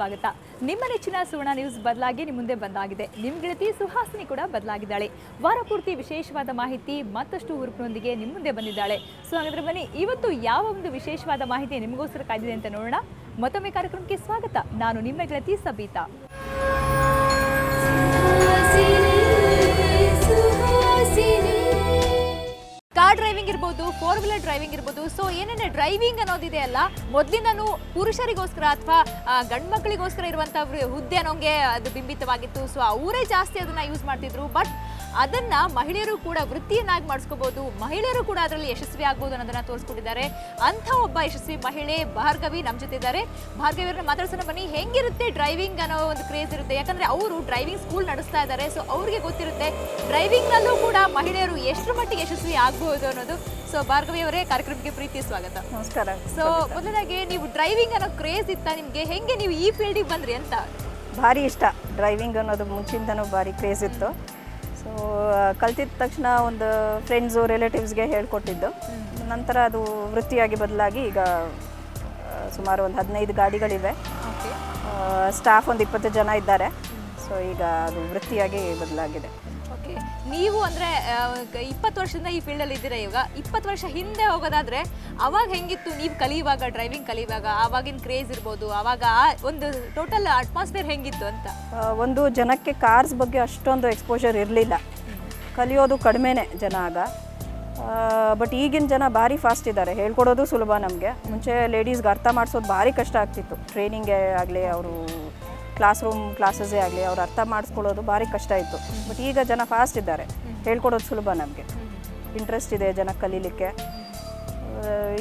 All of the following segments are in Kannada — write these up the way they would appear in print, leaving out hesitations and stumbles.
ಸ್ವಾಗತ. ನಿಮ್ಮ ನೆಚ್ಚಿನ ಸುವರ್ಣ ನ್ಯೂಸ್ ಬದಲಾಗಿ ನಿಮ್ಮ ಮುಂದೆ ಬಂದಾಗಿದೆ. ನಿಮ್ಮ ಗೆಳತಿ ಸುಹಾಸಿನಿ ಕೂಡ ಬದಲಾಗಿದ್ದಾಳೆ. ವಾರ ಪೂರ್ತಿ ವಿಶೇಷವಾದ ಮಾಹಿತಿ ಮತ್ತಷ್ಟು ಹುರುಪಿನೊಂದಿಗೆ ನಿಮ್ಮ ಮುಂದೆ ಬಂದಿದ್ದಾಳೆ. ಸೊ ಹಾಗಾದ್ರೆ ಬನ್ನಿ, ಇವತ್ತು ಯಾವ ಒಂದು ವಿಶೇಷವಾದ ಮಾಹಿತಿ ನಿಮಗೋಸ್ಕರ ಕಾಯ್ದಿದೆ ಅಂತ ನೋಡೋಣ. ಮತ್ತೊಮ್ಮೆ ಕಾರ್ಯಕ್ರಮಕ್ಕೆ ಸ್ವಾಗತ. ನಾನು ನಿಮ್ಮ ಗೆಳತಿ ಸಬಿತಾ. ಕಾರ್ ಡ್ರೈವಿಂಗ್ ಇರ್ಬೋದು, 4 ವೀಲರ್ ಡ್ರೈವಿಂಗ್ ಇರ್ಬೋದು. ಸೊ ಏನೇನೇ ಡ್ರೈವಿಂಗ್ ಅನ್ನೋದಿದೆ ಅಲ್ಲ, ಮೊದಲಿಂದನೂ ಪುರುಷರಿಗೋಸ್ಕರ ಅಥವಾ ಗಂಡು ಮಕ್ಕಳಿಗೋಸ್ಕರ ಇರುವಂಥ ಹುದ್ದೆ ಅನ್ನೋಂಗೆ ಅದು ಬಿಂಬಿತವಾಗಿತ್ತು. ಸೊ ಅವರೇ ಜಾಸ್ತಿ ಅದನ್ನು ಯೂಸ್ ಮಾಡ್ತಿದ್ರು. ಬಟ್ ಅದನ್ನು ಮಹಿಳೆಯರು ಕೂಡ ವೃತ್ತಿಯನ್ನಾಗಿ ಮಾಡಿಸ್ಕೋಬೋದು, ಮಹಿಳೆಯರು ಕೂಡ ಅದರಲ್ಲಿ ಯಶಸ್ವಿ ಆಗ್ಬೋದು ಅನ್ನೋದನ್ನು ತೋರಿಸ್ಕೊಟ್ಟಿದ್ದಾರೆ. ಅಂಥ ಒಬ್ಬ ಯಶಸ್ವಿ ಮಹಿಳೆ ಭಾರ್ಗವಿ ನಮ್ಮ ಜೊತೆ ಇದ್ದಾರೆ. ಭಾರ್ಗವಿ ಅವ್ರನ್ನ ಮಾತಾಡ್ಸೋಣ ಬನ್ನಿ. ಹೆಂಗಿರುತ್ತೆ ಡ್ರೈವಿಂಗ್ ಅನ್ನೋ ಒಂದು ಕ್ರೇಜ್ ಇರುತ್ತೆ, ಯಾಕಂದರೆ ಅವರು ಡ್ರೈವಿಂಗ್ ಸ್ಕೂಲ್ ನಡೆಸ್ತಾ ಇದ್ದಾರೆ. ಸೊ ಅವ್ರಿಗೆ ಗೊತ್ತಿರುತ್ತೆ ಡ್ರೈವಿಂಗ್ನಲ್ಲೂ ಕೂಡ ಮಹಿಳೆಯರು ಎಷ್ಟರ ಮಟ್ಟಿಗೆ ಯಶಸ್ವಿ ಆಗ್ಬೋದು ಅನ್ನೋದು. ಸೊ ಭಾರ್ಗವಿ ಅವರೇ, ಕಾರ್ಯಕ್ರಮಕ್ಕೆ ಪ್ರೀತಿ ಸ್ವಾಗತ. ನಮಸ್ಕಾರ. ಸೊ ಮೊದಲಾಗಿ ನೀವು ಡ್ರೈವಿಂಗ್ ಅನ್ನೋ ಕ್ರೇಜ್ ಇತ್ತ ನಿಮಗೆ, ಹೆಂಗೆ ನೀವು ಈ ಫೀಲ್ಡಿಗೆ ಬಂದ್ರಿ ಅಂತ? ಭಾರಿ ಇಷ್ಟ ಡ್ರೈವಿಂಗ್ ಅನ್ನೋದು, ಮುಂಚಿಂದನೂ ಭಾರಿ ಕ್ರೇಜ್ ಇತ್ತು. ಸೊ ಕಲ್ತಿದ್ದ ತಕ್ಷಣ ಒಂದು ಫ್ರೆಂಡ್ಸು ರಿಲೇಟಿವ್ಸ್ಗೆ ಹೇಳ್ಕೊಟ್ಟಿದ್ದು. ನಂತರ ಅದು ವೃತ್ತಿಯಾಗಿ ಬದಲಾಗಿ ಈಗ ಸುಮಾರು ಒಂದು 15 ಗಾಡಿಗಳಿವೆ. ಸ್ಟಾಫ್ ಒಂದು 20 ಜನ ಇದ್ದಾರೆ. ಸೊ ಈಗ ಅದು ವೃತ್ತಿಯಾಗಿ ಬದಲಾಗಿದೆ. ಓಕೆ, ನೀವು ಅಂದರೆ 20 ವರ್ಷದಿಂದ ಈ ಫೀಲ್ಡಲ್ಲಿ ಇದ್ದೀರಾ. ಇವಾಗ 20 ವರ್ಷ ಹಿಂದೆ ಹೋಗೋದಾದರೆ ಅವಾಗ ಹೆಂಗಿತ್ತು ನೀವು ಕಲಿಯುವಾಗ, ಡ್ರೈವಿಂಗ್ ಕಲಿಯುವಾಗ ಆವಾಗಿನ ಕ್ರೇಜ್ ಇರ್ಬೋದು, ಆವಾಗ ಒಂದು ಟೋಟಲ್ ಅಟ್ಮಾಸ್ಫಿಯರ್ ಹೆಂಗಿತ್ತು ಅಂತ? ಒಂದು ಜನಕ್ಕೆ ಕಾರ್ಸ್ ಬಗ್ಗೆ ಅಷ್ಟೊಂದು ಎಕ್ಸ್ಪೋಜರ್ ಇರಲಿಲ್ಲ, ಕಲಿಯೋದು ಕಡಿಮೆನೇ ಜನ ಆಗ. ಬಟ್ ಈಗಿನ ಜನ ಭಾರಿ ಫಾಸ್ಟ್ ಇದ್ದಾರೆ, ಹೇಳ್ಕೊಡೋದು ಸುಲಭ ನಮಗೆ. ಮುಂಚೆ ಲೇಡೀಸ್ಗೆ ಅರ್ಥ ಮಾಡಿಸೋದು ಭಾರಿ ಕಷ್ಟ ಆಗ್ತಿತ್ತು. ಟ್ರೈನಿಂಗೇ ಆಗಲಿ, ಅವರು ಕ್ಲಾಸಸ್ಸೇ ಆಗಲಿ, ಅವ್ರು ಅರ್ಥ ಮಾಡಿಸ್ಕೊಳ್ಳೋದು ಭಾರಿ ಕಷ್ಟ ಇತ್ತು. ಬಟ್ ಈಗ ಜನ ಫಾಸ್ಟ್ ಇದ್ದಾರೆ, ಹೇಳ್ಕೊಡೋದು ಸುಲಭ ನಮಗೆ. ಇಂಟ್ರೆಸ್ಟ್ ಇದೆ ಜನ ಕಲೀಲಿಕ್ಕೆ.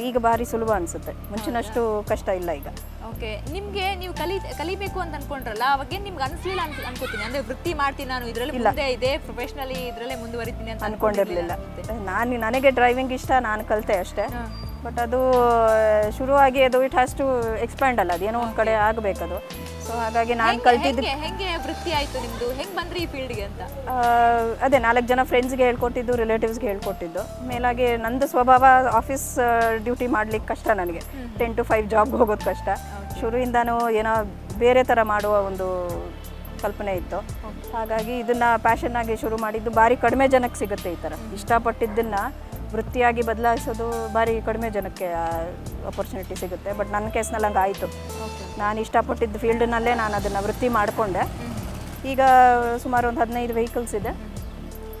ಈಗ ಭಾರಿ ಸುಲಭ ಅನಿಸುತ್ತೆ, ಮುಂಚಿನಷ್ಟು ಕಷ್ಟ ಇಲ್ಲ ಈಗ. ಓಕೆ, ನಿಮಗೆ ನೀವು ಕಲಿಬೇಕು ಅಂತ ಅನ್ಕೊಂಡ್ರಲ್ಲ, ಅವಾಗೇನು ನಿಮ್ಗೆ ಅನಿಸ್ಲಿಲ್ಲ ಅನ್ಕೋತೀನಿ? ಅಂದರೆ ವೃತ್ತಿ ಮಾಡ್ತೀನಿ ನಾನು, ಇದರಲ್ಲಿ ಮುಂದೆ ಇದೆ, ಪ್ರೊಫೆಷ್ನಲಿ ಇದರಲ್ಲೇ ಮುಂದುವರಿತೀನಿ ಅಂತ ಅನ್ಕೊಂಡಿರಲಿಲ್ಲ. ನನಗೆ ಡ್ರೈವಿಂಗ್ ಇಷ್ಟ, ನಾನು ಕಲಿತೆ ಅಷ್ಟೇ. ಬಟ್ ಅದು ಶುರುವಾಗಿ ಅದು ಇಟ್ ಹ್ಯಾಸ್ ಟು ಎಕ್ಸ್ಪ್ಯಾಂಡ್ ಅಲ್ಲ, ಅದೇನೋ ಒಂದು ಕಡೆ ಆಗಬೇಕದು. ಸೊ ಹಾಗಾಗಿ ನಾನು ಕಲ್ತಿದ್ದು. ಹೆಂಗೆ ವೃತ್ತಿ ಆಯಿತು ನಿಮ್ಮದು, ಹೆಂಗೆ ಬಂದ್ರಿ ಈ ಫೀಲ್ಡ್ಗೆ ಅಂತ? ಅದೇ 4 ಜನ ಫ್ರೆಂಡ್ಸ್ಗೆ ಹೇಳ್ಕೊಟ್ಟಿದ್ದು, ರಿಲೇಟಿವ್ಸ್ಗೆ ಹೇಳ್ಕೊಟ್ಟಿದ್ದು. ಮೇಲಾಗಿ ನಂದು ಸ್ವಭಾವ ಆಫೀಸ್ ಡ್ಯೂಟಿ ಮಾಡ್ಲಿಕ್ಕೆ ಕಷ್ಟ, ನನಗೆ 10 to 5 ಜಾಬ್ಗೆ ಹೋಗೋದು ಕಷ್ಟ. ಶುರುವಿಂದನೂ ಏನೋ ಬೇರೆ ಥರ ಮಾಡುವ ಒಂದು ಕಲ್ಪನೆ ಇತ್ತು. ಹಾಗಾಗಿ ಇದನ್ನು ಪ್ಯಾಷನ್ನಾಗಿ ಶುರು ಮಾಡಿದ್ದು. ಭಾರಿ ಕಡಿಮೆ ಜನಕ್ಕೆ ಸಿಗುತ್ತೆ ಈ ಥರ. ಇಷ್ಟಪಟ್ಟಿದ್ದನ್ನು ವೃತ್ತಿಯಾಗಿ ಬದಲಾಯಿಸೋದು ಭಾರಿ ಕಡಿಮೆ ಜನಕ್ಕೆ ಆಪರ್ಚುನಿಟಿ ಸಿಗುತ್ತೆ. ಬಟ್ ನನ್ನ ಕೇಸ್ನಲ್ಲಿ ಹಂಗೆ ಆಯಿತು. ನಾನು ಇಷ್ಟಪಟ್ಟಿದ್ದ ಫೀಲ್ಡ್ನಲ್ಲೇ ನಾನು ಅದನ್ನು ವೃತ್ತಿ ಮಾಡಿಕೊಂಡೆ. ಈಗ ಸುಮಾರು ಒಂದು 15 ವೆಹಿಕಲ್ಸ್ ಇದೆ,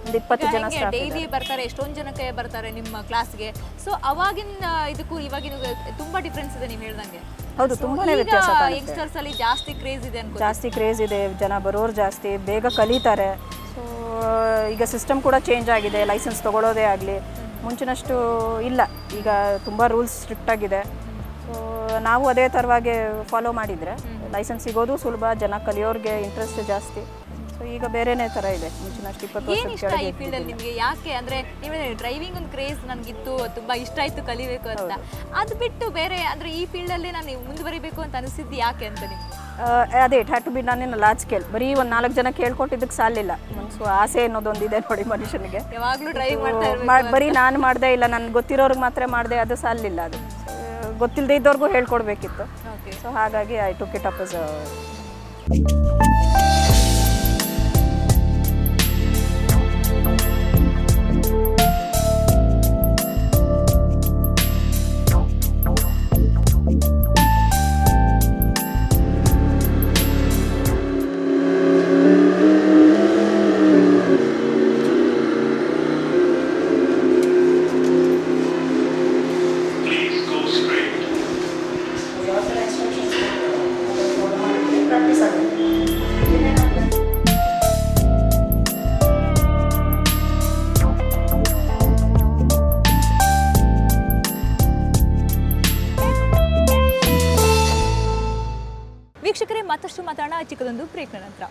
ಒಂದು 20 ಜನ ಸ್ಟಾಫ್. ಡೈಲಿ ಬರ್ತಾರೆ, ಎಷ್ಟೊಂದು ಜನಕ್ಕೆ ಬರ್ತಾರೆ ನಿಮ್ಮ ಕ್ಲಾಸ್ಗೆ. ಸೊ ಅವಾಗಿನ ಇದಕ್ಕೂ ಇವಾಗಿನ ತುಂಬ ಡಿಫ್ರೆನ್ಸ್ ಇದೆ ನೀವು ಹೇಳ್ದಂಗೆ. ಹೌದು, ತುಂಬಾನೇ ವ್ಯತ್ಯಾಸ. ಯಂಗ್ಸ್ಟರ್ಸ್ ಅಲ್ಲಿ ಜಾಸ್ತಿ ಕ್ರೇಜ್ ಇದೆ ಅನ್ಕೋ. ಜಾಸ್ತಿ ಕ್ರೇಜ್ ಇದೆ, ಜನ ಬರೋರು ಜಾಸ್ತಿ, ಬೇಗ ಕಲಿತಾರೆ. ಸೊ ಈಗ ಸಿಸ್ಟಮ್ ಕೂಡ ಚೇಂಜ್ ಆಗಿದೆ. ಲೈಸೆನ್ಸ್ ತೊಗೊಳ್ಳೋದೇ ಆಗಲಿ ಮುಂಚಿನಷ್ಟು ಇಲ್ಲ, ಈಗ ತುಂಬ ರೂಲ್ಸ್ ಸ್ಟ್ರಿಕ್ಟ್ ಆಗಿದೆ. ಸೊ ನಾವು ಅದೇ ಥರವಾಗಿ ಫಾಲೋ ಮಾಡಿದರೆ ಲೈಸೆನ್ಸ್ ಸಿಗೋದು ಸುಲಭ, ಜನ ಕಲಿಯೋರಿಗೆ ಇಂಟ್ರೆಸ್ಟ್ ಜಾಸ್ತಿ. ಸೊ ಈಗ ಬೇರೆನೇ ಥರ ಇದೆ, ಮುಂಚಿನಷ್ಟು 20 ವರ್ಷ ಈ ಫೀಲ್ಡಲ್ಲಿ ನಿಮಗೆ ಯಾಕೆ ಅಂದರೆ ನೀವು ಡ್ರೈವಿಂಗ್ ಒಂದು ಕ್ರೇಜ್ ನನಗಿತ್ತು, ತುಂಬ ಇಷ್ಟ ಆಯಿತು ಕಲಿಬೇಕು ಅಂತ. ಅದು ಬಿಟ್ಟು ಬೇರೆ ಅಂದರೆ ಈ ಫೀಲ್ಡಲ್ಲಿ ನಾನು ಮುಂದುವರಿಬೇಕು ಅಂತ ಅನಿಸಿದ್ದು ಯಾಕೆ ಅಂತ ನಿಮ್ಗೆ? ಅದೇ ಇಟ್ ಹ್ಯಾಡ್ ಟು ಬಿ ನಾನೇನು ಲಾರ್ಜ್ ಸ್ಕೇಲ್. ಬರೀ ಒಂದು 4 ಜನಕ್ಕೆ ಹೇಳ್ಕೊಟ್ಟಿದ್ದಕ್ಕೆ ಸಾಲಿಲ್ಲ. ಮನಸ್ಸು ಆಸೆ ಅನ್ನೋದೊಂದಿದೆ ನೋಡಿ ಮನುಷ್ಯನಿಗೆ. ಯಾವಾಗಲೂ ಡ್ರೈವ್ ಮಾಡ್ತಾ ಬರೀ ನಾನು ಮಾಡಿದೆ ಇಲ್ಲ, ನನಗೆ ಗೊತ್ತಿರೋರ್ಗೆ ಮಾತ್ರ ಮಾಡಿದೆ, ಅದು ಸಾಲಿಲ್ಲ. ಅದು ಗೊತ್ತಿಲ್ಲದೆ ಇದ್ದವ್ರಿಗೂ ಹೇಳ್ಕೊಡ್ಬೇಕಿತ್ತು. ಸೊ ಹಾಗಾಗಿ I took it up as ವೀಕ್ಷಕರೇ, ಮತ್ತಷ್ಟು ಮಾತಾಡೋಣ ಚಿಕ್ಕದೊಂದು ಬ್ರೇಕ್ನ ನಂತರ.